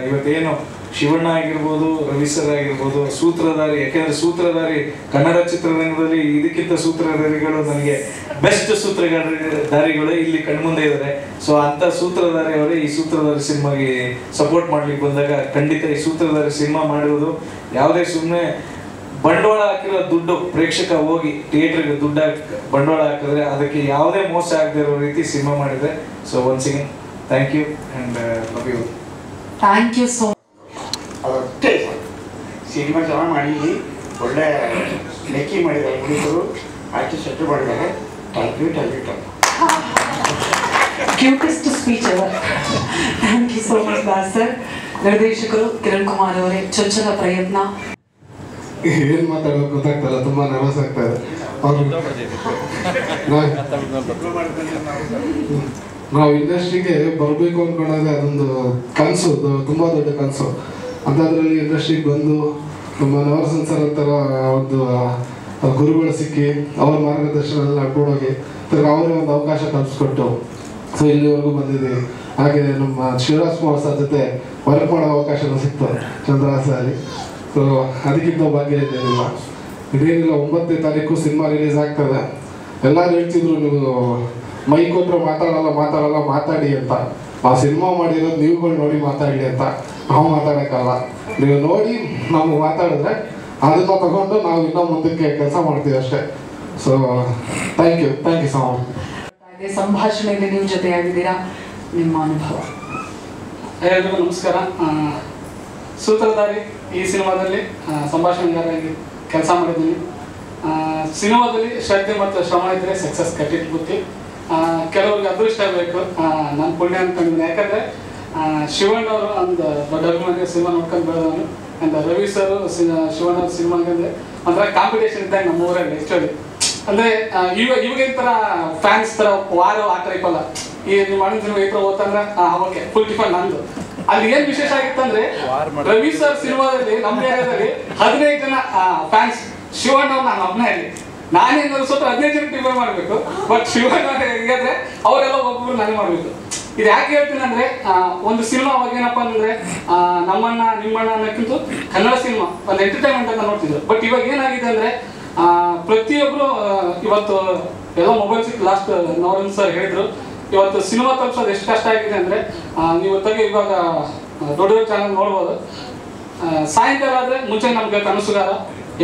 ಇವತ್ತೇನು ಶಿವಣ್ಣ ಆಗಿರ್ಬೋದು, ರವಿ ಸರ್ ಆಗಿರ್ಬೋದು, ಸೂತ್ರಧಾರಿ, ಯಾಕೆಂದ್ರೆ ಸೂತ್ರಧಾರಿ ಕನ್ನಡ ಚಿತ್ರರಂಗದಲ್ಲಿ ಇದಕ್ಕಿಂತ ಸೂತ್ರಧಾರಿಗಳು ನನಗೆ ಬೆಸ್ಟ್ ಸೂತ್ರಧಾರಿಗಳು ಇಲ್ಲಿ ಕಣ್ಮುಂದೆ ಇದ್ದಾರೆ. ಸೊ ಅಂತ ಸೂತ್ರಧಾರಿ ಅವರೇ ಈ ಸೂತ್ರಧಾರಿ ಸಿನಿಮಾಗೆ ಸಪೋರ್ಟ್ ಮಾಡ್ಲಿಕ್ಕೆ ಬಂದಾಗ ಖಂಡಿತ ಈ ಸೂತ್ರಧಾರಿ ಸಿನಿಮಾ ಮಾಡಿರೋದು ಯಾವುದೇ ಸುಮ್ಮನೆ ಬಂಡವಾಳ ಹಾಕಿರೋ ದುಡ್ಡು ಪ್ರೇಕ್ಷಕ ಹೋಗಿ ಥಿಯೇಟರ್ಗೆ ದುಡ್ಡು ಬಂಡವಾಳ ಹಾಕಿದ್ರೆ ಅದಕ್ಕೆ ಯಾವುದೇ ಮೋಸ ಆಗದೆ ಇರೋ ರೀತಿ ಸಿನಿಮಾ ಮಾಡಿದೆ. So once again thank you and love you. Thank you so ಅದಷ್ಟೇ ಸಿನಿಮಾ ಚೆನ್ನಾಗಿ ಮಾಡಿದ್ವಿ, ಒಳ್ಳೆ ಲೆಕ್ಕಿ ಮಾಡಿದ್ದಾರೆ, ಹುಡುಗರು ಆರ್ಟಿಸ್ಟ್ ಸೆಟ್ ಮಾಡಿದ್ದಾರೆ. Thank you thank you cutest speech ever. Thank you so much Das sir. ನಿರ್ದೇಶಕರು ಕಿರಣ್ ಕುಮಾರ್ ಅವರೇ, ಚೊಚ್ಚಲ ಪ್ರಯತ್ನ. ಏನು ಮಾತಾಡೋದು ಗೊತ್ತಾಗ್ತಲ್ಲ, ತುಂಬ ನರ್ವಸ್ ಆಗ್ತಾ ಇದೆ. ನಾವು ಇಂಡಸ್ಟ್ರಿಗೆ ಬರಬೇಕು ಅಂದ್ಕೊಂಡಾಗ ಅದೊಂದು ಕನಸು, ತುಂಬ ದೊಡ್ಡ ಕನಸು. ಅಂಥದ್ರಲ್ಲಿ ಇಂಡಸ್ಟ್ರಿಗೆ ಬಂದು ನಮ್ಮ ನವರಸನ್ ಸರ್ ಅಂತರ ಒಂದು ಗುರುಗಳು ಸಿಕ್ಕಿ ಅವ್ರ ಮಾರ್ಗದರ್ಶನದಲ್ಲಿ ನಡ್ಕೊಂಡೋಗಿ ಅವರೇ ಒಂದು ಅವಕಾಶ ಕಲ್ಪಿಸ್ಕೊಟ್ಟು ಸೊ ಇಲ್ಲಿವರೆಗೂ ಬಂದಿದ್ದೀವಿ. ಹಾಗೆ ನಮ್ಮ ಶಿವರಾಜ್ ಕುಮಾರ್ ಸರ್ ಜೊತೆ ವರ್ಕ್ ಮಾಡೋ ಅವಕಾಶನೂ ಸಿಕ್ತು ಚಂದ್ರಹಾಸಲ್ಲಿ. ಸೊ ಅದಕ್ಕಿಂತ ಭಾಗ್ಯ ಇದೇನಿಲ್ಲ. ಇದೇನಿಲ್ಲ, 9ನೇ ತಾರೀಕು ಸಿನಿಮಾ ರಿಲೀಸ್ ಆಗ್ತದೆ. ಎಲ್ಲರೂ ಹೇಳ್ತಿದ್ರು ನೀವು ಮೈ ಕೊಟ್ಟರೆ ಮಾತಾಡಲ್ಲ ಮಾತಾಡಿ ಅಂತ. ಆ ಸಿನಿಮಾ ಮಾಡಿರೋದು ನೀವುಗಳು ನೋಡಿ ಮಾತಾಡಿ ಅಂತ. ನಾವು ಮಾತಾಡೋಕ್ಕಲ್ಲ, ನೀವು ನೋಡಿ ನಾವು ಮಾತಾಡಿದ್ರೆ ಅದನ್ನ ತಗೊಂಡು ನಾವು ಇನ್ನೂ ಮುಂದಕ್ಕೆ ಕೆಲಸ ಮಾಡ್ತೀವಿ ಅಷ್ಟೇ. So thank you so much. ಸಂಭಾಷಣೆಯಲ್ಲಿ ನೀವು ಜೊತೆಯಾಗಿದ್ದೀರಾ, ನಿಮ್ಮ ಅನುಭವ? ಎಲ್ಲರಿಗೂ ನಮಸ್ಕಾರ. ಸೂತ್ರಧಾರಿ ಈ ಸಿನಿಮಾದಲ್ಲಿ ಸಂಭಾಷಣೆಗಾರಾಗಿ ಕೆಲಸ ಮಾಡಿದ್ದೀನಿ. ಸಿನಿಮಾದಲ್ಲಿ ಶ್ರದ್ಧೆ ಮತ್ತು ಶ್ರಮ ಇದ್ದರೆ ಸಕ್ಸಸ್ ಕಟ್ಟಿಟ್ಟು ಬುತ್ತಿ. ಕೆಲವ್ರಿಗೆ ಅದೃಷ್ಟ ಬೇಕು, ನಾನು ಪುಣ್ಯ ಅಂದ್ಕೊಂಡಿದ್ದೀನಿ. ಯಾಕಂದರೆ ಶಿವಣ್ಣ ಅವರು ಒಂದು ದೊಡ್ಡ ಅಭಿಮಾನಿ, ಸಿನಿಮಾ ನೋಡ್ಕೊಂಡು ಬೆಳೆದವನು. ಆ್ಯಂಡ್ ರವಿ ಸರು ಶಿವಣ್ಣ ಅವ್ರ ಸಿನಿಮಾಗೆ ಒಂಥರ ಕಾಂಪಿಟೇಷನ್ ಇದ್ದಾಗ ನಮ್ಮ ಊರಲ್ಲಿ ಆ್ಯಕ್ಚುಲಿ. ಅಂದರೆ ಇವಾಗಿನ ಥರ ಫ್ಯಾನ್ಸ್ ಥರ ವಾರ ಆ ಟೈಪ್ ಅಲ್ಲ. ಈ ನೀವು ಮಾಡಿದ ಸಿನಿಮಾ ಈ ಥರ ಓದ್ತಂದ್ರೆ ಓಕೆ ಫುಲ್ ಟಿಫನ್ ನಂದು. ಅಲ್ಲಿ ಏನು ವಿಶೇಷ ಆಗಿತ್ತಂದ್ರೆ ರವಿ ಸರ್ ಸಿನಿಮಾದಲ್ಲಿ ನಮ್ಮ ಏರಿಯಾದಲ್ಲಿ 15 ಜನ ಫ್ಯಾನ್ಸ್ ಶಿವಣ್ಣ ಅವ್ರು ನಾನು ಒಬ್ಬನೇ ಅಲ್ಲಿ. ನಾನೇನಾದ್ರು ಸ್ವಲ್ಪ 15 ಜನಕ್ಕೆ ಟಿಫನ್ ಮಾಡಬೇಕು, ಬಟ್ ಶಿವಣ್ಣ ಹೇಗಾದ್ರೆ ಅವರೆಲ್ಲ ಒಬ್ಬೊಬ್ರು ನನಗೆ ಮಾಡಬೇಕು. ಇದು ಯಾಕೆ ಹೇಳ್ತೀನಿ ಅಂದರೆ ಒಂದು ಸಿನಿಮಾ ಅವಾಗ ಏನಪ್ಪ ಅಂದರೆ ನಮ್ಮಣ್ಣ ನಿಮ್ಮಣ್ಣ ಅನ್ನೋಕ್ಕಿಂತ ಕನ್ನಡ ಸಿನಿಮಾ ಒಂದು ಎಂಟರ್ಟೈನ್ಮೆಂಟ್ ಅಂತ ನೋಡ್ತಿದ್ರು. ಬಟ್ ಇವಾಗ ಏನಾಗಿದೆ ಅಂದರೆ ಪ್ರತಿಯೊಬ್ಬರು ಇವತ್ತು ಎಲ್ಲ ಮೊಬೈಲ್ ಸಿಕ್ತು. ಲಾಸ್ಟ್ ನವರನ್ ಸರ್ ಹೇಳಿದ್ರು ಇವತ್ತು ಸಿನಿಮಾ ತಲುಪಿಸೋದು ಎಷ್ಟು ಕಷ್ಟ ಆಗಿದೆ ಅಂದರೆ ನೀವು ಇವಾಗ ದೊಡ್ಡ ಚಾನಲ್ ನೋಡ್ಬೋದು. ಸಾಯಂಕಾಲ ಆದರೆ ಮುಂಚೆ ನಮಗೆ ಕನಸುಗಾರ,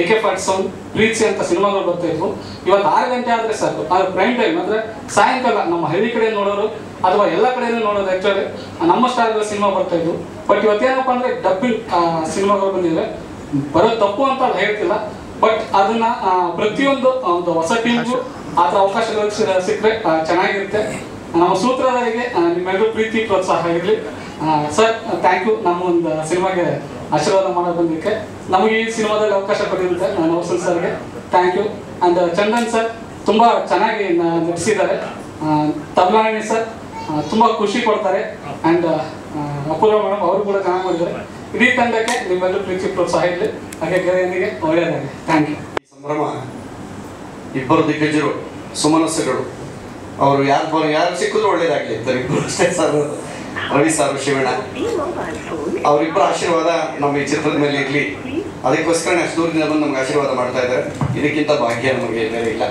AK-47, ಪ್ರೀತಿ ಅಂತ ಸಿನಿಮಾಗಳು ಬರ್ತಾ ಇದ್ವು. ಇವತ್ತು 6 ಗಂಟೆ ಆದರೆ ಸಾಕು, ಅದು ಪ್ರೈಮ್ ಟೈಮ್. ಅಂದರೆ ಸಾಯಂಕಾಲ ನಮ್ಮ ಹಳ್ಳಿ ಕಡೆ ನೋಡೋರು ಅಥವಾ ಎಲ್ಲ ಕಡೆಯೂ ನೋಡೋದು ಆ್ಯಕ್ಚುಲಿ ನಮ್ಮ ಸ್ಟಾರ್ಗಳ ಸಿನಿಮಾ ಬರ್ತಾ ಇದ್ವು. ಬಟ್ ಇವತ್ತೇನಪ್ಪ ಅಂದರೆ ಡಬ್ಬಿಂಗ್ ಸಿನಿಮಾಗಳು ಬಂದಿವೆ. ಬರೋದು ತಪ್ಪು ಅಂತ ಹೇಳ್ತಿಲ್ಲ, ಬಟ್ ಅದನ್ನ ಪ್ರತಿಯೊಂದು ಒಂದು ಹೊಸ ಟೀಮ್ಗೂ ಆ ಥರ ಅವಕಾಶಗಳು ಸಿಕ್ಕರೆ ಚೆನ್ನಾಗಿರುತ್ತೆ. ನಮ್ಮ ಸೂತ್ರಧಾರಿಗೆ ನಿಮ್ಮೆಲ್ಲರೂ ಪ್ರೀತಿ ಪ್ರೋತ್ಸಾಹ ಇರಲಿ. ಸರ್ ಥ್ಯಾಂಕ್ ಯು, ನಮ್ಮ ಒಂದು ಸಿನಿಮಾಗೆ ಆಶೀರ್ವಾದ ಮಾಡೋದು ಬಂದಿದ್ದಕ್ಕೆ. ನಮಗೆ ಈ ಸಿನಿಮಾದಲ್ಲಿ ಅವಕಾಶ ಕೊಟ್ಟಿರುತ್ತೆ ನವರಸನ್ ಸರ್ಗೆ thank you. And Chandan sir ತುಂಬ ಚೆನ್ನಾಗಿ ನಟಿಸಿದ್ದಾರೆ. ತಬ್ಲಾಣಿ ಸರ್ ತುಂಬ ಖುಷಿ ಕೊಡ್ತಾರೆ. ಆ್ಯಂಡ್ ಅಪೂರ್ವ ಮೇಡಮ್ ಅವರು ಕೂಡ ಚೆನ್ನಾಗಿ ಮಾಡಿದ್ದಾರೆ. ಇಡೀ ತಂಡಕ್ಕೆ ನಿಮ್ಮೆಲ್ಲರೂ ಪ್ರೀತಿ ಪ್ರೋತ್ಸಾಹ ಇರಲಿ. ಹಾಗೆ ಗೆಳೆಯನಿಗೆ ಒಳ್ಳೆಯದಾಗಲಿ. Thank you. ಈ ಸಂಭ್ರಮ ಇಬ್ಬರು ದಿಗ್ಗಜರು, ಸುಮನಸ್ಸುಗಳು, ಅವರು ಯಾರು ಸಿಕ್ಕಿದ್ರು ಒಳ್ಳೇದಾಗಲಿ ಅಂತ ಇಬ್ಬರು ಅಷ್ಟೇ. ಸರ್ ರವಿ ಸಾರು, ಶಿವಣ್ಣ ಅವರಿಬ್ಬರ ಆಶೀರ್ವಾದ ನಮ್ಮ ಈ ಚಿತ್ರದ ಮೇಲೆ ಇರಲಿ. ಅದಕ್ಕೋಸ್ಕರ ಅಷ್ಟು ದೂರದಿಂದ ಬಂದು ನಮ್ಗೆ ಆಶೀರ್ವಾದ ಮಾಡ್ತಾ ಇದ್ದಾರೆ. ಇದಕ್ಕಿಂತ ಭಾಗ್ಯ ನಮಗೆ ಬೇರೆ ಇಲ್ಲ.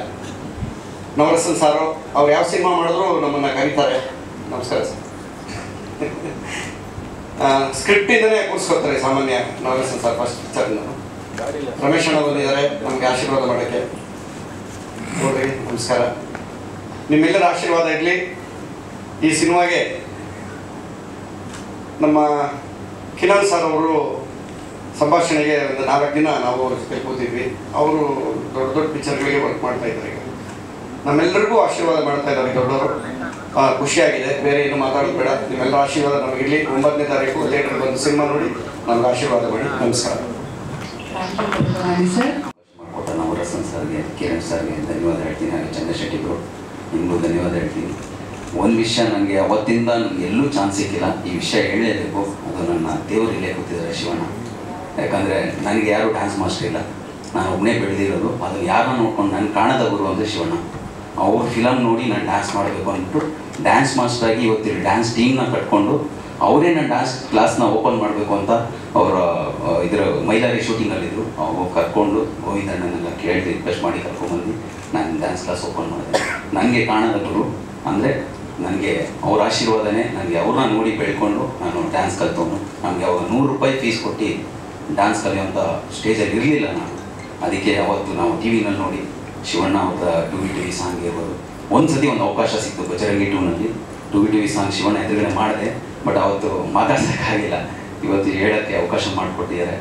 ನವರಸನ್ ಸಾರು ಅವ್ರು ಯಾವ ಸಿನಿಮಾ ಮಾಡಿದ್ರು ನಮ್ಮನ್ನು ಕರೀತಾರೆ. ನಮಸ್ಕಾರ ಸರ್. ಸ್ಕ್ರಿಪ್ಟಿಂದನೇ ಕೂರಿಸ್ಕೊಡ್ತಾರೆ ಸಾಮಾನ್ಯ ನವರಸನ್ ಸರ್. ಫಸ್ಟ್ ಪಿಕ್ಚರ್ನ ರಮೇಶ್ ಅಣ್ಣ ಬಂದಿದ್ದಾರೆ ನಮಗೆ ಆಶೀರ್ವಾದ ಮಾಡೋಕ್ಕೆ. ನೋಡ್ರಿ ನಮಸ್ಕಾರ. ನಿಮ್ಮೆಲ್ಲರ ಆಶೀರ್ವಾದ ಇರಲಿ. ಈ ಸಿನಿಮಾಗೆ ನಮ್ಮ ಕಿರಣ್ ಸರ್ ಅವರು ಸಂಭಾಷಣೆಗೆ ಒಂದು 4 ದಿನ ನಾವು ಕೂತಿದ್ವಿ. ಅವರು ದೊಡ್ಡ ಪಿಕ್ಚರ್ಗಳಿಗೆ ವರ್ಕ್ ಮಾಡ್ತಾ ಇದ್ದಾರೆ. ಈಗ ನಮ್ಮೆಲ್ಲರಿಗೂ ಆಶೀರ್ವಾದ ಮಾಡ್ತಾ ಇದ್ದಾರೆ ದೊಡ್ಡವರು. ಖುಷಿಯಾಗಿದೆ. ಬೇರೆ ಏನು ಮಾತಾಡೋದು ಬೇಡ. ನಿಮ್ಮೆಲ್ಲರ ಆಶೀರ್ವಾದ ನಮಗಿರಲಿ. 9ನೇ ತಾರೀಕು ಥಿಯೇಟರ್ ಬಂದು ಸಿನಿಮಾ ನೋಡಿ ನಮ್ಗೆ ಆಶೀರ್ವಾದ ಮಾಡಿ. ನಮಸ್ಕಾರ. ನವರಸನ್ ಸರ್ಗೆ, ಕಿರಣ್ ಸರ್ಗೆ ಧನ್ಯವಾದ ಹೇಳ್ತೀನಿ. ಹಾಗೆ ಚಂದ್ರಶೆಟ್ಟಿಗಳು ನಿಮಗೂ ಧನ್ಯವಾದ ಹೇಳ್ತೀನಿ. ಒಂದು ವಿಷಯ ನನಗೆ ಅವತ್ತಿಂದ ನನಗೆ ಎಲ್ಲೂ ಚಾನ್ಸ್ ಸಿಕ್ಕಿಲ್ಲ, ಈ ವಿಷಯ ಹೇಳಲೇಬೇಕು. ಅದು ನನ್ನ ದೇವರು ಇಲ್ಲೇ ಕೂತಿದ್ದಾರೆ ಶಿವಣ್ಣ. ಯಾಕಂದರೆ ನನಗೆ ಯಾರು ಡ್ಯಾನ್ಸ್ ಮಾಸ್ಟರ್ ಇಲ್ಲ, ನಾನು ಒಬ್ಬನೇ ಬೆಳೆದಿರೋದು. ಅದನ್ನು ಯಾರನ್ನ ನೋಡ್ಕೊಂಡು ನನ್ನ ಕಾಣದ ಗುರು ಅಂದರೆ ಶಿವಣ್ಣ. ಅವ್ರ ಫಿಲಮ್ ನೋಡಿ ನಾನು ಡ್ಯಾನ್ಸ್ ಮಾಡಬೇಕು ಅಂದ್ಬಿಟ್ಟು ಡ್ಯಾನ್ಸ್ ಮಾಸ್ಟರಾಗಿ ಇವತ್ತಿಲ್ಲಿ ಡ್ಯಾನ್ಸ್ ಟೀಮ್ನ ಕಟ್ಕೊಂಡು ಅವರೇ ನನ್ನ ಡ್ಯಾನ್ಸ್ ಕ್ಲಾಸ್ನ ಓಪನ್ ಮಾಡಬೇಕು ಅಂತ ಅವರ ಇದರ ಮೈಲಾರಿ ಶೂಟಿಂಗಲ್ಲಿದ್ದರು. ಅವ್ರು ಕರ್ಕೊಂಡು ಗೋವಿಂದಣ್ಣನೆಲ್ಲ ಕೇಳಿ ರಿಕ್ವೆಸ್ಟ್ ಮಾಡಿ ಕರ್ಕೊಂಡ್ಬಂದು ನಾನು ಡ್ಯಾನ್ಸ್ ಕ್ಲಾಸ್ ಓಪನ್ ಮಾಡಿದೆ. ನನಗೆ ಕಾಣದ ಗುರು ಅಂದರೆ ನನಗೆ ಅವ್ರ ಆಶೀರ್ವಾದನೇ, ನನಗೆ ಅವ್ರನ್ನ ನೋಡಿ ಬೆಳ್ಕೊಂಡು ನಾನು ಡ್ಯಾನ್ಸ್ ಕಲ್ತವನು. ನಮಗೆ ಅವಾಗ 100 ರೂಪಾಯಿ ಫೀಸ್ ಕೊಟ್ಟು ಡ್ಯಾನ್ಸ್ ಕಲಿಯೋಂಥ ಸ್ಟೇಜಲ್ಲಿ ಇರಲಿಲ್ಲ ನಾನು. ಅದಕ್ಕೆ ಅವತ್ತು ನಾವು ಟಿ ವಿನಲ್ಲಿ ನೋಡಿ ಶಿವಣ್ಣ ಅವರ ಟು ವಿ ಸಾಂಗ್ ಇರ್ಬೋದು. ಒಂದು ಸತಿ ಒಂದು ಅವಕಾಶ ಸಿಕ್ತು ಬಜರಂಗಿ 2ನಲ್ಲಿ ಟು ವಿ ಸಾಂಗ್ ಶಿವಣ್ಣ ಎದುರುಗಡೆ ಮಾಡಿದೆ. ಬಟ್ ಅವತ್ತು ಮಾತಾಡ್ಸೋಕ್ಕಾಗಿಲ್ಲ. ಇವತ್ತು ಹೇಳೋಕ್ಕೆ ಅವಕಾಶ ಮಾಡಿಕೊಟ್ಟಿದ್ದಾರೆ.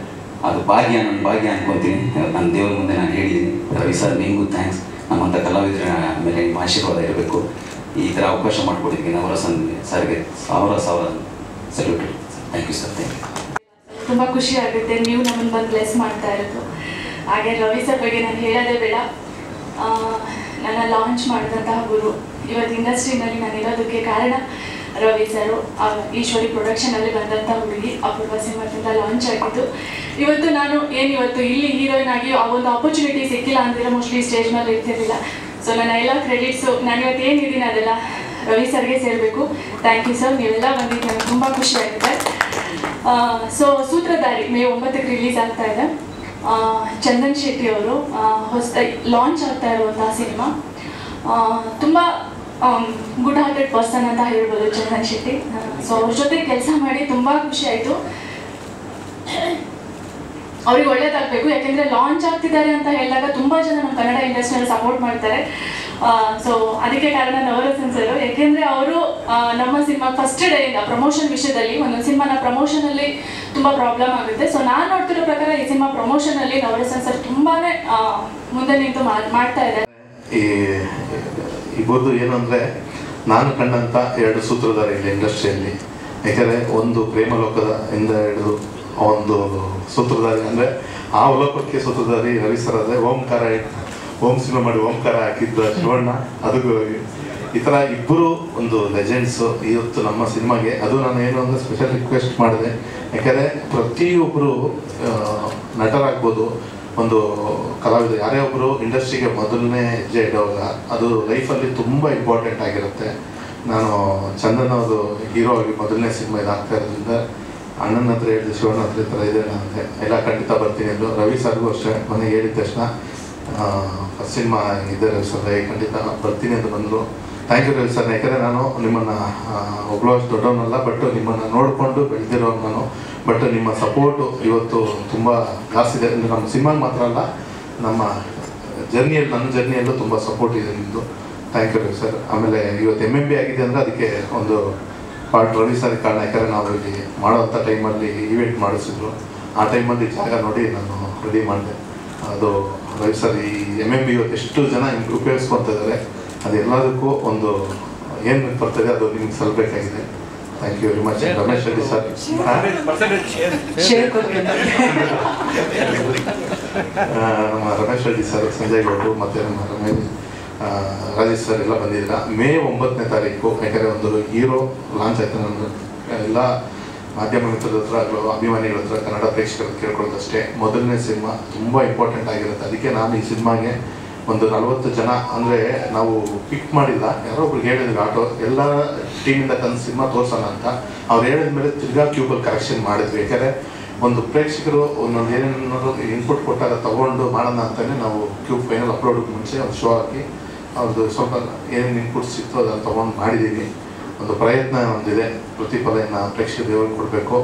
ಅದು ಭಾಗ್ಯ, ನನ್ನ ಭಾಗ್ಯ ಅನ್ಕೊತೀನಿ. ನನ್ನ ದೇವ್ರ ಮುಂದೆ ನಾನು ಹೇಳಿದ್ದೀನಿ, ರವಿ ಸರ್ ನಿಮಗೂ ಥ್ಯಾಂಕ್ಸ್, ನಮ್ಮಂಥ ಕಲಾವಿದರ ಮೇಲೆ ನಿಮ್ಮ ಆಶೀರ್ವಾದ ಇರಬೇಕು. ಈ ಥರ ಅವಕಾಶ ಮಾಡಿಕೊಟ್ಟಿದ್ದೀನಿ ನವರಸನ್ ಸರ್ಗೆ ಸಾವಿರ salute. Thank you sir. Thank you. ತುಂಬ ಖುಷಿ ಆಗುತ್ತೆ ನೀವು ನಮ್ಮನ್ನು ಬಂದು ಬ್ಲೆಸ್ ಮಾಡ್ತಾ ಇರೋದು. ಹಾಗೆ ರವಿ ಸರ್ ಬಗ್ಗೆ ನಾನು ಹೇಳೋದೇ ಬೇಡ. ನನ್ನ ಲಾಂಚ್ ಮಾಡಿದಂತಹ ಗುರು. ಇವತ್ತು ಇಂಡಸ್ಟ್ರಿನಲ್ಲಿ ನಾನು ಇರೋದಕ್ಕೆ ಕಾರಣ ರವಿ ಸರು. ಈಶ್ವರಿ ಪ್ರೊಡಕ್ಷನಲ್ಲಿ ಬಂದಂಥ ಹುಡುಗಿ ಅಪೂರ್ವ ಸಿನಿಮಾದಿಂದ ಲಾಂಚ್ ಆಗಿದ್ದು. ಇವತ್ತು ನಾನು ಇವತ್ತು ಇಲ್ಲಿ ಹೀರೋಯಿನ್ ಆಗಿ ಆ ಒಂದು ಆಪರ್ಚುನಿಟಿ ಸಿಕ್ಕಿಲ್ಲ ಅಂದಿರೋ ಮೋಸ್ಟ್ಲಿ ಸ್ಟೇಜ್ ಮೇಲೆ ಇರ್ತಿರಲಿಲ್ಲ. ಸೊ ನನ್ನ ಎಲ್ಲ ಕ್ರೆಡಿಟ್ಸು ನಾನು ಇವತ್ತು ಏನಿದ್ದೀನಿ ಅದೆಲ್ಲ ರವಿ ಸರ್ಗೆ ಸೇರಬೇಕು. ಥ್ಯಾಂಕ್ ಯು ಸರ್, ನೀವೆಲ್ಲ ಬಂದಿದ್ದು ನನಗೆ ತುಂಬ ಖುಷಿ ಆಗಿದೆ. ಸೊ ಸೂತ್ರಧಾರಿ ಮೇ 9ಕ್ಕೆ ರಿಲೀಸ್ ಆಗ್ತಾ ಇದೆ. ಚಂದನ್ ಶೆಟ್ಟಿ ಅವರು ಹೊಸದಾಗಿ ಲಾಂಚ್ ಆಗ್ತಾ ಇರುವಂತಹ ಸಿನಿಮಾ. ತುಂಬ ಗುಡ್ ಹಾರ್ಟೆಡ್ ಪರ್ಸನ್ ಅಂತ ಹೇಳ್ಬೋದು ಚಂದನ್ ಶೆಟ್ಟಿ. ಸೊ ಅವ್ರ ಜೊತೆ ಕೆಲಸ ಮಾಡಿ ತುಂಬ ಖುಷಿ ಆಯಿತು. ಅವ್ರಿಗೆ ಒಳ್ಳೇದಾಗಬೇಕು. ಯಾಕೆಂದರೆ ಲಾಂಚ್ ಆಗ್ತಿದ್ದಾರೆ ಅಂತ ಹೇಳಿದಾಗ ತುಂಬ ಜನ ನಮ್ಮ ಕನ್ನಡ ಇಂಡಸ್ಟ್ರಿಯಲ್ಲಿ ಸಪೋರ್ಟ್ ಮಾಡ್ತಾರೆ. ಸೊ ಅದಕ್ಕೆ ಕಾರಣ ನವರಸನ್ ಸರ್. ಯಾಕೆಂದರೆ ಅವರು ನಮ್ಮ ಸಿನಿಮಾ ಫಸ್ಟ್ ಡೇಯಿಂದ ಪ್ರಮೋಷನ್ ವಿಷಯದಲ್ಲಿ ಒಂದೊಂದು ಸಿನಿಮಾನ ಪ್ರಮೋಷನಲ್ಲಿ ತುಂಬ ಪ್ರಾಬ್ಲಮ್ ಆಗುತ್ತೆ. ಸೊ ನಾನು ನೋಡ್ತಿರೋ ಪ್ರಕಾರ ಈ ಸಿನಿಮಾ ಪ್ರಮೋಷನಲ್ಲಿ ನವರಸನ್ ಸರ್ ತುಂಬಾ ಮುಂದೆ ನಿಂತು ಮಾಡ್ತಾ ಇದ್ದಾರೆ. ಇಬ್ಬರದು ಏನು ಅಂದರೆ, ನಾನು ಕಂಡಂಥ 2 ಸೂತ್ರಧಾರಿಗಳು ಇಂಡಸ್ಟ್ರಿಯಲ್ಲಿ. ಯಾಕೆಂದರೆ ಒಂದು ಪ್ರೇಮಲೋಕದ ಇಂದ ಹಿಡಿದು ಒಂದು ಸೂತ್ರಧಾರಿ ಅಂದರೆ ಆ ಲೋಕಕ್ಕೆ ಸೂತ್ರಧಾರಿ ರವಿ ಸರ್. ಆದರೆ ಓಂ ಸಿನಿಮಾ ಮಾಡಿ ಓಂಕಾರ ಹಾಕಿದ್ದ ಶಿವಣ್ಣ. ಅದಕ್ಕೂ ಈ ಥರ ಇಬ್ಬರು ಒಂದು ಲೆಜೆಂಡ್ಸು ಇವತ್ತು ನಮ್ಮ ಸಿನಿಮಾಗೆ. ಅದು ನಾನು ಏನು ಅಂದರೆ ಸ್ಪೆಷಲ್ ರಿಕ್ವೆಸ್ಟ್ ಮಾಡಿದೆ. ಯಾಕೆಂದರೆ ಪ್ರತಿಯೊಬ್ಬರು ನಟರಾಗ್ಬೋದು, ಒಂದು ಕಲಾವಿದ ಯಾರೇ ಒಬ್ಬರು ಇಂಡಸ್ಟ್ರಿಗೆ ಮೊದಲನೇ ಹೆಜ್ಜೆ ಇಡುವಾಗ ಅದು ಲೈಫಲ್ಲಿ ತುಂಬ ಇಂಪಾರ್ಟೆಂಟ್ ಆಗಿರುತ್ತೆ. ನಾನು ಚಂದನ್ ಅವರು ಹೀರೋ ಆಗಿ ಮೊದಲನೇ ಸಿನಿಮಾ ಇದಾಗ್ತಾ ಇರೋದ್ರಿಂದ ಅಣ್ಣನ ಹತ್ರ ಹೇಳಿದೆ, ಶಿವಣ್ಣ ಹತ್ರ ಈ ಥರ ಇದೆ ಅಂತೆ, ಎಲ್ಲ ಖಂಡಿತ ಬರ್ತೀನಿ ಎಂದು. ರವಿ ಸರ್ಗೂ ಅಷ್ಟೇ ಮನೆಗೆ ಹೇಳಿದ ತಕ್ಷಣ ಫಸ್ಟ್ ಸಿನಿಮಾ ಇದೆ ರವಿ ಸರ್, ಖಂಡಿತ ಬರ್ತೀನಿ ಅಂತ ಬಂದರು. Thank you Ravi sir. ಯಾಕಂದರೆ ನಾನು ನಿಮ್ಮನ್ನು ಒಬ್ಬಳು ಅಷ್ಟು ದೊಡ್ಡವನಲ್ಲ, ಬಟ್ ನಿಮ್ಮನ್ನು ನೋಡಿಕೊಂಡು ಬೆಳೆದಿರೋ ನಾನು. ಬಟ್ ನಿಮ್ಮ ಸಪೋರ್ಟು ಇವತ್ತು ತುಂಬ ಜಾಸ್ತಿ ಇದೆ. ನಮ್ಮ ಸಿನಿಮಾಗೆ ಮಾತ್ರ ಅಲ್ಲ, ನಮ್ಮ ಜರ್ನಿಯಲ್ಲಿ, ನನ್ನ ಜರ್ನಿಯಲ್ಲೂ ತುಂಬ ಸಪೋರ್ಟ್ ಇದೆ ನಿಮ್ಮದು. Thank you Ravi sir. ಆಮೇಲೆ ಇವತ್ತು MMB ಆಗಿದೆ ಅಂದರೆ ಅದಕ್ಕೆ ಒಂದು ಪಾರ್ಟ್ ರವಿ ಸರ್ ಕಾರಣ. ಯಾಕಂದರೆ ನಾವು ಇಲ್ಲಿ ಮಾಡೋವಂಥ ಟೈಮಲ್ಲಿ ಈವೆಂಟ್ ಮಾಡಿಸಿದ್ರು. ಆ ಟೈಮಲ್ಲಿ ಜಾಗ ನೋಡಿ ನಾನು ರೆಡಿ ಮಾಡಿದೆ. ಅದು ರವಿ ಸರ್ ಈ MMB ಇವತ್ತು ಎಷ್ಟು ಜನ ಉಪಯೋಗಿಸ್ಕೊತಾ ಇದ್ದಾರೆ, ಅದೆಲ್ಲದಕ್ಕೂ ಒಂದು ಏನು ಬರ್ತದೆ ಅದು ನಿಮ್ಗೆ ಸಲ್ಲಬೇಕಾಗಿದೆ. Thank you very much. Ramesh Reddy sir, ನಮ್ಮ ರಮೇಶ್ ರೆಡ್ಡಿ ಸರ್, ಸಂಜಯ್ ಗೌಡ್ರು ಮತ್ತು ನಮ್ಮ ರಾಜೇಶ್ ಸರ್ ಎಲ್ಲ ಬಂದಿಲ್ಲ. ಮೇ 9ನೇ ತಾರೀಕು. ಯಾಕಂದರೆ ಒಂದು ಹೀರೋ ಲಾಂಚ್ ಆಯ್ತು. ನನ್ನ ಎಲ್ಲ ಮಾಧ್ಯಮ ಮಿತ್ರರ ಹತ್ರ ಆಗಲೋ ಅಭಿಮಾನಿಗಳ ಹತ್ರ ಕನ್ನಡ ಪ್ರೇಕ್ಷಕರು ಕೇಳ್ಕೊಳ್ಳೋದಷ್ಟೇ, ಮೊದಲನೇ ಸಿನಿಮಾ ತುಂಬ ಇಂಪಾರ್ಟೆಂಟ್ ಆಗಿರುತ್ತೆ. ಅದಕ್ಕೆ ನಾನು ಈ ಸಿನಿಮಾಗೆ ಒಂದು 40 ಜನ ಅಂದರೆ ನಾವು ಪಿಕ್ ಮಾಡಿಲ್ಲ, ಯಾರೋ ಒಬ್ರಿಗೆ ಹೇಳಿದ್ರು ಆಟೋ ಎಲ್ಲ ಟೀಮಿಂದ ತಂದು ಸಿನಿಮಾ ತೋರ್ಸೋಣ ಅಂತ. ಅವ್ರು ಹೇಳಿದ ಮೇಲೆ ತಿರ್ಗಾ ಕ್ಯೂಬಲ್ ಕರೆಕ್ಷನ್ ಮಾಡಿದ್ವಿ. ಯಾಕಂದರೆ ಒಂದು ಪ್ರೇಕ್ಷಕರು ಒಂದೊಂದು ಏನೇನಾದ್ರು ಇನ್ಪುಟ್ ಕೊಟ್ಟಾಗ ತೊಗೊಂಡು ಮಾಡೋಣ ಅಂತಲೇ ನಾವು ಕ್ಯೂಬ್ ಫೈನಲ್ ಅಪ್ಲೋಡ್ಗೆ ಮುಂಚೆ ಒಂದು ಶೋ ಹಾಕಿ ಅವ್ರದ್ದು ಸ್ವಲ್ಪ ಏನೇನು ಇನ್ಪುಟ್ ಸಿಕ್ತೋ ಅದನ್ನು ತೊಗೊಂಡು ಮಾಡಿದ್ದೀವಿ. ಒಂದು ಪ್ರಯತ್ನ ಒಂದಿದೆ, ಪ್ರತಿಫಲನ ಪ್ರೇಕ್ಷಕ ದೇವರಿಗೆ ಕೊಡಬೇಕು.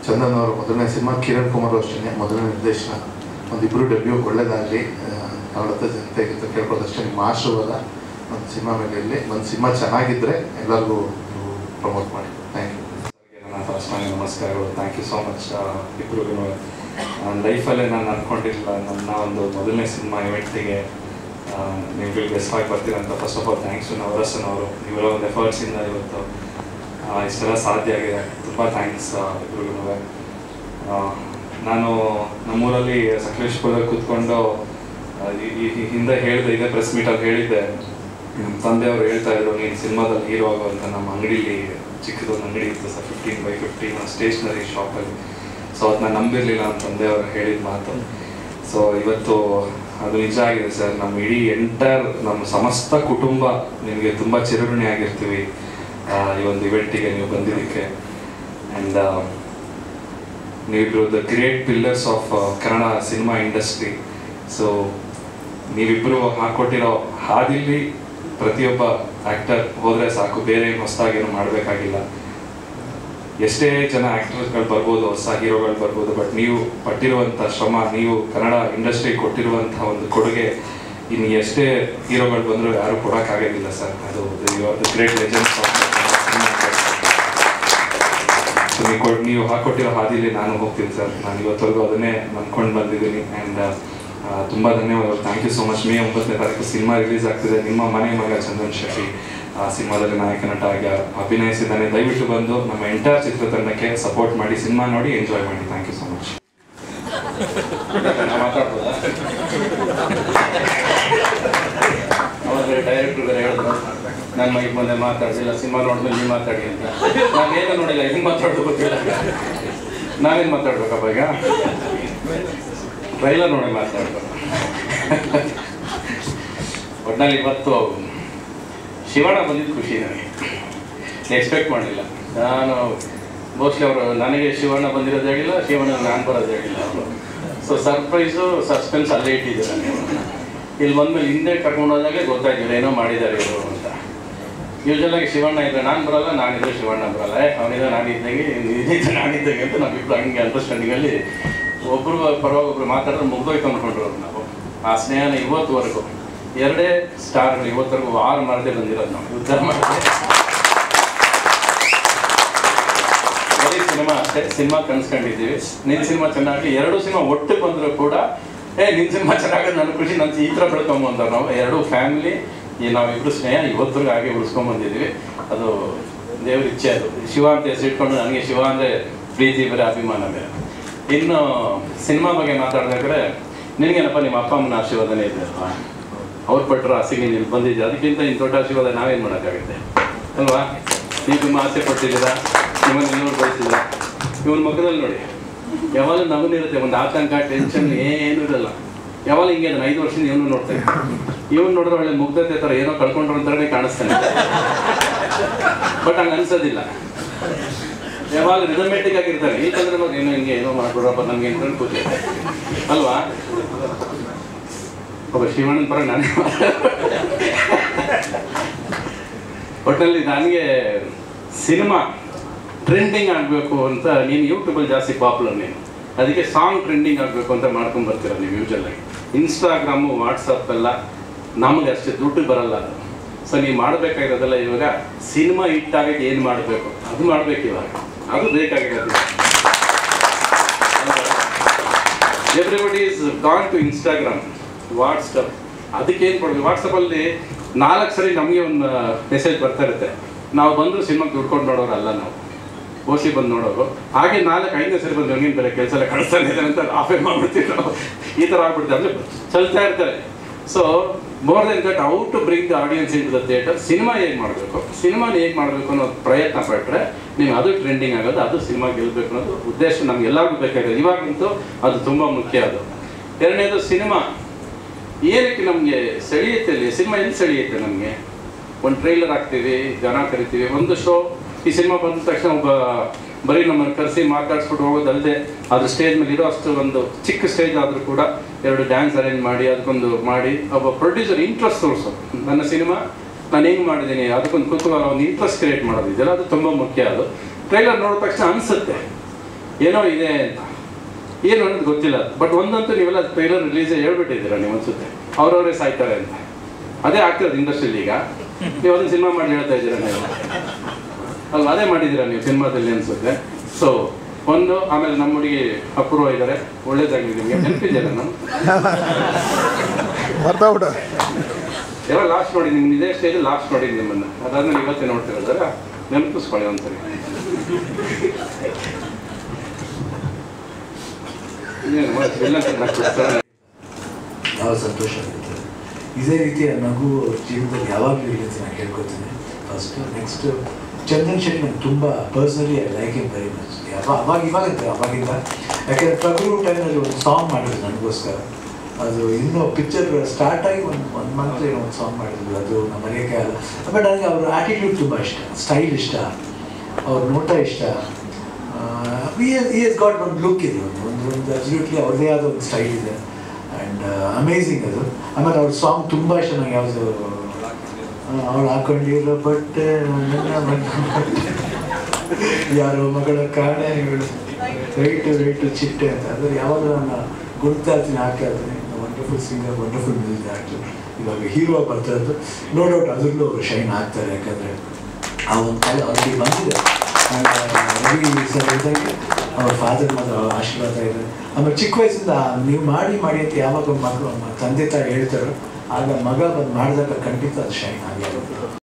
ಚಂದನ್ ಅವರ ಮೊದಲನೇ ಸಿನಿಮಾ, ಕಿರಣ್ ಕುಮಾರ್ ಅಷ್ಟೇ ಮೊದಲನೇ ನಿರ್ದೇಶನ. ಒಂದಿಬ್ಬರು ಡೆಬ್ಯೂ ಒಳ್ಳೇದಾಗಲಿ ಕನ್ನಡದ ಜನತೆಗೆ ಅಂತ ಕೇಳ್ಕೊಳ್ಳೋದಷ್ಟೇ. ನಿಮ್ಮ ಆಶೀರ್ವಾದ ಒಂದು ಸಿನಿಮಾ ಮೇಲೆ ಇರಲಿ. ಒಂದು ಸಿನಿಮಾ ಚೆನ್ನಾಗಿದ್ದರೆ ಎಲ್ಲರಿಗೂ ನೀವು ಪ್ರಮೋಟ್ ಮಾಡಿ. Thank you. ನನ್ನ ಪರ್ಸನಲ್ ನಮಸ್ಕಾರಗಳು. ಥ್ಯಾಂಕ್ ಯು ಸೋ ಮಚ್ ಇಬ್ಬರಿಗೂ. ನನ್ನ ಲೈಫಲ್ಲೇ ನಾನು ಅಂದ್ಕೊಂಡಿರಲಿಲ್ಲ ನನ್ನ ಒಂದು ಮೊದಲನೇ ಸಿನಿಮಾ ಇವೆಂಟಿಗೆ ನೀವು ಗೆಸ್ಟ್ ಆಗಿ ಬರ್ತೀರಂತ. First of all thanks Navarasan ಅವರು. ಇವರ ಒಂದು ಎಫರ್ಟ್ಸಿಂದ ಇವತ್ತು ಇಷ್ಟೆಲ್ಲ ಸಾಧ್ಯ ಆಗಿದೆ. ತುಂಬ ಥ್ಯಾಂಕ್ಸ್ ಇಬ್ಬರಿಗೂ. ನಾನು ನಮ್ಮೂರಲ್ಲಿ ಸಕಲೇಶ್ಪುರದಲ್ಲಿ ಕೂತ್ಕೊಂಡು ಈ ಹಿಂದೆ ಹೇಳಿದೆ, ಇದೇ ಪ್ರೆಸ್ ಮೀಟಲ್ಲಿ ಹೇಳಿದ್ದೆ. ನಮ್ಮ ತಂದೆಯವರು ಹೇಳ್ತಾ ಇದ್ರು, ನೀನು ಸಿನಿಮಾದಲ್ಲಿ ಹೀರೋ ಆಗೋ ಅಂತ. ನಮ್ಮ ಅಂಗಡಿಲಿ ಚಿಕ್ಕದೊಂದು ಅಂಗಡಿ ಇತ್ತು ಸರ್, 15x15 ಸ್ಟೇಷ್ನರಿ ಶಾಪಲ್ಲಿ. ಸೊ ಅದನ್ನ ನಂಬಿರಲಿಲ್ಲ ನಮ್ಮ ತಂದೆಯವರು ಹೇಳಿದ ಮಾತು. ಸೊ ಇವತ್ತು ಅದು ನಿಜ ಆಗಿದೆ ಸರ್. ನಮ್ಮ ಇಡೀ ನಮ್ಮ ಸಮಸ್ತ ಕುಟುಂಬ ನಿಮಗೆ ತುಂಬ ಚಿರಋಣಿ ಆಗಿರ್ತೀವಿ ಈ ಒಂದು ಇವೆಂಟಿಗೆ ನೀವು ಬಂದಿದ್ದಕ್ಕೆ. ಆ್ಯಂಡ್ ನೀವಿಬ್ರು the great pillars of Kannada cinema industry. So ನೀವಿಬ್ಬರು ಹಾಕ್ಕೊಟ್ಟಿರೋ ಹಾದಿಲಿ ಪ್ರತಿಯೊಬ್ಬ ಆ್ಯಕ್ಟರ್ ಹೋದರೆ ಸಾಕು, ಬೇರೆ ಹೊಸದಾಗೇನು ಮಾಡಬೇಕಾಗಿಲ್ಲ. ಎಷ್ಟೇ ಜನ ಆ್ಯಕ್ಟರ್ಸ್ಗಳು ಬರ್ಬೋದು, ಹೊಸ ಹೀರೋಗಳು ಬರ್ಬೋದು, ಬಟ್ ನೀವು ಪಟ್ಟಿರುವಂಥ ಶ್ರಮ, ನೀವು ಕನ್ನಡ ಇಂಡಸ್ಟ್ರಿ ಕೊಟ್ಟಿರುವಂಥ ಒಂದು ಕೊಡುಗೆ ಇನ್ನು ಎಷ್ಟೇ ಹೀರೋಗಳು ಬಂದರೂ ಯಾರೂ ಕೊಡೋಕ್ಕಾಗೋದಿಲ್ಲ ಸರ್. ಅದು the great legends of so ನೀವು ಹಾಕ್ಕೊಟ್ಟಿರೋ ಹಾದಿಲಿ ನಾನು ಹೋಗ್ತೀನಿ ಸರ್. ನಾನು ಇವತ್ತವರೆಗೂ ಅದನ್ನೇ ನಂಬ್ಕೊಂಡು ಬಂದಿದ್ದೀನಿ. ಆ್ಯಂಡ್ ತುಂಬ ಧನ್ಯವಾದಗಳು. Thank you so much. May 9ನೇ ತಾರೀಕು ಸಿನಿಮಾ ರಿಲೀಸ್ ಆಗ್ತಿದೆ. ನಿಮ್ಮ ಮನೆ ಮಗ ಚಂದನ್ ಶೆಟ್ಟಿ ಆ ಸಿನಿಮಾದಲ್ಲಿ ನಾಯಕ ನಟ ಆಗಿ ಅಭಿನಯಿಸಿದ್ದಾನೆ. ದಯವಿಟ್ಟು ಬಂದು ನಮ್ಮ ಎಂಟೈರ್ ಚಿತ್ರತಂಡಕ್ಕೆ ಸಪೋರ್ಟ್ ಮಾಡಿ, ಸಿನಿಮಾ ನೋಡಿ ಎಂಜಾಯ್ ಮಾಡಿ. Thank you so much. ಮಾತಾಡ್ಬೋದಾ? ಅವಾಗ ಡೈರೆಕ್ಟ್ರು ಬೇರೆ ಹೇಳಿದ್ರು, ನನ್ನ ಮೈಕ್ ಮುಂದೆ ಮಾತಾಡಿಲ್ಲ, ಸಿನಿಮಾ ನೋಡಿದ್ಮೇಲೆ ನೀವು ಮಾತಾಡಿ ಅಂತ. ನಾನೇನು ನೋಡಿಲ್ಲ, ಹಿಂಗೆ ಮಾತಾಡೋದು ಗೊತ್ತಿಲ್ಲ. ನಾವೇನು ಮಾತಾಡ್ಬೇಕಪ್ಪ ಈಗ? ಟ್ರೈಲರ್ ನೋಡಿ ಮಾತಾಡ್ಬೇಕು. ಒಟ್ಟಿನಲ್ಲಿ ಇವತ್ತು ಶಿವಣ್ಣ ಬಂದಿದ್ದು ಖುಷಿ ನನಗೆ. ಎಕ್ಸ್ಪೆಕ್ಟ್ ಮಾಡಲಿಲ್ಲ ನಾನು. ಮೋಸ್ಟ್ಲಿ ಅವರು ನನಗೆ ಶಿವಣ್ಣ ಬಂದಿರೋದು ಹೇಳಿಲ್ಲ, ಶಿವಣ್ಣ ನಾನು ಬರೋದು ಹೇಳಿಲ್ಲ ಅವರು. ಸೊ ಸರ್ಪ್ರೈಸು ಸಸ್ಪೆನ್ಸ್ ಅಲ್ಲೇ ಇಟ್ಟಿದ್ದೀರ ನೀವು. ಇಲ್ಲಿ ಬಂದಮೇಲೆ ಹಿಂದೆ ಕರ್ಕೊಂಡು ಹೋದಾಗೆ ಗೊತ್ತಾಯ್ತಿಲ್ಲ ಏನೋ ಮಾಡಿದ್ದಾರೆ ಇವರು ಅಂತ. ಯೂಶಲಾಗಿ ಶಿವಣ್ಣ ಇದ್ದರೆ ನಾನು ಬರೋಲ್ಲ, ನಾನಿದ್ರೆ ಶಿವಣ್ಣ ಬರೋಲ್ಲ, ಅವನಿದ್ರೆ ನಾನಿದ್ದಂಗೆ ಇದಿದ್ದರೆ ನಾನಿದ್ದಂಗೆ ಅಂತ ನಾವಿಬ್ಬರು ಹಂಗೆ ಅಂಡರ್ಸ್ಟ್ಯಾಂಡಿಂಗಲ್ಲಿ ಒಬ್ಬರು ಪರವಾಗಿ ಒಬ್ರು ಮಾತಾಡಿದ್ರೆ ಮುಗ್ದೋಯ್ತು ಅಂದ್ಕೊಂಡ್ರು ನಾವು. ಆ ಸ್ನೇಹನ ಇವತ್ತುವರೆಗೂ 2 ಸ್ಟಾರ್ಗಳು ಇವತ್ತರೆಗೂ 6 ಮಾಡದೆ ಬಂದಿರೋದು ನಾವು ಉದ್ಧಾರ ಮಾಡಿದೆ. ಬರೀ ಸಿನಿಮಾ ಅಷ್ಟೇ, ಸಿನಿಮಾ ಕನ್ಸ್ಕೊಂಡಿದ್ದೀವಿ. ನಿನ್ನ ಸಿನಿಮಾ ಚೆನ್ನಾಗಿ 2 ಸಿನಿಮಾ ಒಟ್ಟು ಬಂದರೂ ಕೂಡ ನಿನ್ನ ಸಿನಿಮಾ ಚೆನ್ನಾಗೋದು ನನ್ನ ಖುಷಿ, ನನ್ನ ಈ ಥರ ಬೆಳ್ಕೊಂಬಂದವ್ರು ನಾವು. 2 ಫ್ಯಾಮಿಲಿ ನಾವಿಬ್ಬರು ಸ್ನೇಹ ಇವತ್ತರೆಗೂ ಹಾಗೆ ಉಳಿಸ್ಕೊಂಬಂದಿದ್ದೀವಿ. ಅದು ದೇವ್ರ ಇಚ್ಛೆ. ಅದು ಶಿವ ಅಂತ ಹೆಸರಿಟ್ಕೊಂಡು ನನಗೆ ಶಿವ ಅಂದರೆ ಪ್ರೀತಿ ಬೇರೆ, ಅಭಿಮಾನ ಬೇರೆ. ಇನ್ನು ಸಿನಿಮಾ ಬಗ್ಗೆ ಮಾತಾಡ್ಬೇಕಾದ್ರೆ ನಿನಗೇನಪ್ಪ ನಿಮ್ಮ ಅಪ್ಪ ಅಮ್ಮನ ಆಶೀರ್ವಾದನೇ ಇದೆ ಅಲ್ವಾ? ಅವ್ರು ಪಟ್ಟರು ಆಸೆಗೆ ನೀನು ಬಂದಿದ್ದೆ, ಅದಕ್ಕಿಂತ ಇನ್ನು ದೊಡ್ಡ ಆಶೀರ್ವಾದ ನಾವೇನು ಮಾಡೋಕ್ಕಾಗುತ್ತೆ ಅಲ್ವಾ? ನೀವು ತುಂಬ ಆಸೆ ಪಟ್ಟಿದ್ದೀರಾ, ನಿಮ್ಮನ್ನು ಇನ್ನೂರು ಬಯಸಿದ್ದೀರಾ. ಇವನ ಮಗದಲ್ಲಿ ನೋಡಿ ಯಾವಾಗಲೂ ನಮಗಿರುತ್ತೆ ಒಂದು ಆತಂಕ, ಟೆನ್ಷನ್ ಏನೂ ಇರಲ್ಲ. ಯಾವಾಗ ಹಿಂಗೆ ಅದನ್ನು 5 ವರ್ಷದಿಂದ ಇವನು ನೋಡ್ತಾನೆ. ಇವನು ನೋಡಿದ್ರೆ ಒಳ್ಳೆ ಮುಗ್ಧತೆ ಥರ ಏನೋ ಕಳ್ಕೊಂಡ್ರು ಅಂತಾನೆ ಕಾಣಿಸ್ತಾನೆ, ಬಟ್ ಹಂಗೆ ಅನ್ಸೋದಿಲ್ಲ. ಯಾವಾಗ ರಿದಮೆಟಿಕ್ ಆಗಿರ್ತಾರೆ. ಈ ತಂದ್ರೆ ಬಗ್ಗೆ ಏನೋ ಹಿಂಗೆ ಏನೋ ಮಾಡ್ಬಿಡ್ರಪ್ಪ ನಮ್ಗೆ ಏನು ಕೂತಿ ಅಲ್ವಾ? ಒಬ್ಬ ಶಿವಣ್ಣನ ಪರ ನಾನು ಒಟ್ಟಿನಲ್ಲಿ ನನಗೆ ಸಿನಿಮಾ ಟ್ರೆಂಡಿಂಗ್ ಆಗಬೇಕು ಅಂತ, ನೀನು ಯೂಟ್ಯೂಬಲ್ಲಿ ಜಾಸ್ತಿ ಪಾಪ್ಯುಲರ್ ನೀನು, ಅದಕ್ಕೆ ಸಾಂಗ್ ಟ್ರೆಂಡಿಂಗ್ ಆಗಬೇಕು ಅಂತ ಮಾಡ್ಕೊಂಡು ಬರ್ತೀರ ನೀವು ಯೂಶಲಾಗಿ. ಇನ್ಸ್ಟಾಗ್ರಾಮು ವಾಟ್ಸಪ್ ಎಲ್ಲ ನಮಗೆ ಅಷ್ಟೇ ದುಡ್ಡು ಬರಲ್ಲ ಅದು. ಸೊ ನೀವು ಮಾಡಬೇಕಾಗಿರೋದೆಲ್ಲ ಇವಾಗ ಸಿನಿಮಾ ಹಿಟ್ಟಾಗಕ್ಕೆ ಏನು ಮಾಡಬೇಕು ಅದು ಮಾಡಬೇಕು. ಇವಾಗ ಅದು ಬೇಕಾಗಿರೋದು. Everybody is gone to Instagram, WhatsApp. ಅದಕ್ಕೇನು ಕೊಡಬೇಕು? ವಾಟ್ಸಪ್ಪಲ್ಲಿ 4 ಸರಿ ನಮಗೆ ಒಂದು ಮೆಸೇಜ್ ಬರ್ತಾ ಇರುತ್ತೆ. ನಾವು ಬಂದರೂ ಸಿನಿಮಾಗೆ ದುಡ್ಕೊಂಡು ನೋಡೋರಲ್ಲ, ನಾವು ಓಸಿ ಬಂದು ನೋಡೋರು. ಹಾಗೆ 4-5ನೇ ಸರಿ ಬಂದು ಹಂಗೇನು ಬೇರೆ ಕೆಲಸ ಎಲ್ಲ ಕಳಿಸ್ತಾನೆ ಇದೆ ಅಂತ ಆಫೇ ಮಾಡ್ಬಿಡ್ತೀವಿ ನಾವು. ಈ ಥರ ಆಗ್ಬಿಡ್ತೀವಿ ಅಂದರೆ ಚಲ್ತಾ ಇರ್ತಾರೆ. So more than that, how to bring the audience into the theatre. Cinema ಹೇಗೆ ಮಾಡಬೇಕು, ಸಿನಿಮಾನ ಹೇಗೆ ಮಾಡಬೇಕು ಅನ್ನೋ ಪ್ರಯತ್ನ ಪಟ್ಟರೆ ನೀವು ಅದು ಟ್ರೆಂಡಿಂಗ್ ಆಗೋದು, ಅದು ಸಿನಿಮಾ ಗೆಲ್ಲಬೇಕು ಅನ್ನೋದು ಉದ್ದೇಶ ನಮ್ಗೆಲ್ಲರಿಗೂ ಬೇಕಾಗಿದೆ. ಇವಾಗಂತೂ ಅದು ತುಂಬ ಮುಖ್ಯ. ಅದು ಎರಡನೇದು, ಸಿನಿಮಾ ಏನಕ್ಕೆ ನಮಗೆ ಸೆಳೆಯುತ್ತೆ? ಅಲ್ಲಿ ಸಿನಿಮಾ ಎಲ್ಲಿ ಸೆಳೆಯುತ್ತೆ ನಮಗೆ? ಒಂದು ಟ್ರೈಲರ್ ಹಾಕ್ತೀವಿ, ಜನ ಕರಿತೀವಿ, ಒಂದು ಶೋ. ಈ ಸಿನಿಮಾ ಬಂದ ತಕ್ಷಣ ಒಬ್ಬ ಬರೀ ನಮ್ಮನ್ನು ಕರೆಸಿ ಮಾತಾಡಿಸ್ಬಿಟ್ಟು ಹೋಗೋದಲ್ಲದೆ, ಅದ್ರ ಸ್ಟೇಜ್ ಮೇಲೆ ಇರೋ ಅಷ್ಟು ಒಂದು ಚಿಕ್ಕ ಸ್ಟೇಜ್ ಆದರೂ ಕೂಡ 2 ಡ್ಯಾನ್ಸ್ ಅರೇಂಜ್ ಮಾಡಿ ಅದಕ್ಕೊಂದು ಮಾಡಿ ಒಬ್ಬ ಪ್ರೊಡ್ಯೂಸರ್ ಇಂಟ್ರೆಸ್ಟ್ ತೋರಿಸೋದು. ನನ್ನ ಸಿನಿಮಾ ನಾನು ಹೆಂಗೆ ಮಾಡಿದ್ದೀನಿ ಅದಕ್ಕೊಂದು ಕುತೂಹಲ, ಒಂದು ಇಂಟ್ರೆಸ್ಟ್ ಕ್ರಿಯೇಟ್ ಮಾಡೋದು ಇದೆಲ್ಲ ಅದು ತುಂಬ ಮುಖ್ಯ. ಅದು ಟ್ರೈಲರ್ ನೋಡಿದ ತಕ್ಷಣ ಅನಿಸುತ್ತೆ ಏನೋ ಇದೆ ಅಂತ, ಏನು ಅನ್ನೋದು ಗೊತ್ತಿಲ್ಲ. ಬಟ್ ಒಂದಂತೂ ನೀವೆಲ್ಲ ಟ್ರೈಲರ್ ರಿಲೀಸೇ ಹೇಳ್ಬಿಟ್ಟಿದ್ದೀರಾ ನೀವು ಅನಿಸುತ್ತೆ, ಅವ್ರವರೇ ಸಾಯ್ತಾರೆ ಅಂತ. ಅದೇ ಆಗ್ತಿರೋದು ಇಂಡಸ್ಟ್ರಿಯಲ್ಲಿ ಈಗ. ನೀವು ಅದನ್ನು ಸಿನಿಮಾ ಮಾಡಿ ಹೇಳ್ತಾ ಇದ್ದೀರಾ ನೀವು ಅಲ್ವಾ? ಅದೇ ಮಾಡಿದ್ದೀರಾ ನೀವು ಸಿನಿಮಾದಲ್ಲಿ ಅನಿಸುತ್ತೆ. ಸೊ ಒಂದು, ಆಮೇಲೆ ನಮ್ಮ ಹುಡುಗಿ ಅಪೂರ್ವ ಇದ್ದಾರೆ, ಒಳ್ಳೇದಾಗಲಿ ನಿಮಗೆ. ನೆನಪಿದ್ದೀರಾ? ನಾನು ಎಲ್ಲ ಲಾಸ್ಟ್ ನೋಡಿ, ನಿಮ್ಗೆ ಇದೇ ಸ್ಟೇಜ್ ಲಾಸ್ಟ್ ನೋಡಿ ನಿಮ್ಮನ್ನು. ಅದಾದ್ಮೇಲೆ ಇವತ್ತೇ ನೋಡ್ತಿರೋದಾರ ನೆನಪಿಸ್ಕೊಳ್ಳಿ ಒಂದ್ಸರಿ. ಯಾವ ಸಂತೋಷ ಆಗುತ್ತೆ. ಇದೇ ರೀತಿಯ ನಗು ಜೀವನದಲ್ಲಿ ಯಾವಾಗಲೂ ಇರಲಿ ಅಂತ ನಾನು ಕೇಳ್ಕೊತೀನಿ ಫಸ್ಟು. ನೆಕ್ಸ್ಟ್, ಚಂದನ್ ಶೆಟ್ಟಿ ನಂಗೆ ತುಂಬ personally I like him very much. ಅವಾಗಿಂದ ಯಾಕೆಂದರೆ ಪ್ರಭು ಟೈಮ್ನಲ್ಲಿ ಒಂದು ಸಾಂಗ್ ಮಾಡಿದ್ರು ನನಗೋಸ್ಕರ. ಅದು ಇನ್ನೂ ಪಿಕ್ಚರ್ ಸ್ಟಾರ್ಟ್ ಆಗಿ ಒಂದು ಮಂತ್ ಏನೋ ಒಂದು ಸಾಂಗ್ ಮಾಡಿದ್ರು, ಅದು ನಮ್ಮ ಮರೆಯೋಕ್ಕೆ ಆಗಲ್ಲ. ಬಟ್ ನನಗೆ ಅವ್ರ ಆ್ಯಟಿಟ್ಯೂಡ್ ತುಂಬ ಇಷ್ಟ, ಸ್ಟೈಲ್ ಇಷ್ಟ, ಅವ್ರ ನೋಟ ಇಷ್ಟ. he has got ಒಂದು ಲುಕ್ ಇದೆ, ಒಂದು ಅಬ್ಸಲ್ಯೂಟ್ಲಿ ಅವ್ರದೇ ಆದ ಒಂದು ಸ್ಟೈಲ್ ಇದೆ ಆ್ಯಂಡ್ ಅಮೇಝಿಂಗ್ ಅದು. ಆಮೇಲೆ ಅವ್ರ ಸಾಂಗ್ ತುಂಬ ಚೆನ್ನಾಗಿ ಯಾವುದು ಅವಳು ಹಾಕೊಂಡಿರೋ ಬಟ್ಟೆ ಯಾರೋ ಮಗಳ ಕಾಣೆಗಳು ವೆಯ್ಟು ಚಿಟ್ಟೆ ಅಂತ, ಅಂದರೆ ಯಾವಾಗ ನಾನು ಗುಡ್ತಾ ಇರ್ತೀನಿ ಹಾಕಿರ್ತೀನಿ. Wonderful singer, wonderful music actor. ಇವಾಗ ಹೀರೋ ಬರ್ತಾ ಇದ್ದು ನೋ ಡೌಟ್ ಅದರಲ್ಲೂ ಅವರು ಶೈನ್ ಆಗ್ತಾರೆ, ಯಾಕಂದರೆ ಆ ಒಂದು ಕಾಲ ಅವ್ರಿಗೆ ಬಂದಿದೆ. ರವಿ ಸರ್ ಇದ್ದಂಗೆ ಅವ್ರ ಫಾದರ್ ಮಾತ್ರ ಆಶೀರ್ವಾದ ಇದೆ. ಆಮೇಲೆ ಚಿಕ್ಕ ವಯಸ್ಸಿಂದ ನೀವು ಮಾಡಿ ಅಂತ ಯಾವಾಗ ಮಕ್ಕಳು ತಂದೆ ತಾಯಿ ಹೇಳ್ತಾರೋ ಆಗ ಮಗ ಬಂದು ಮಾಡಿದಾಗ ಖಂಡಿತ ಅದು ಶೈನ್ ಆಗಿರೋದು.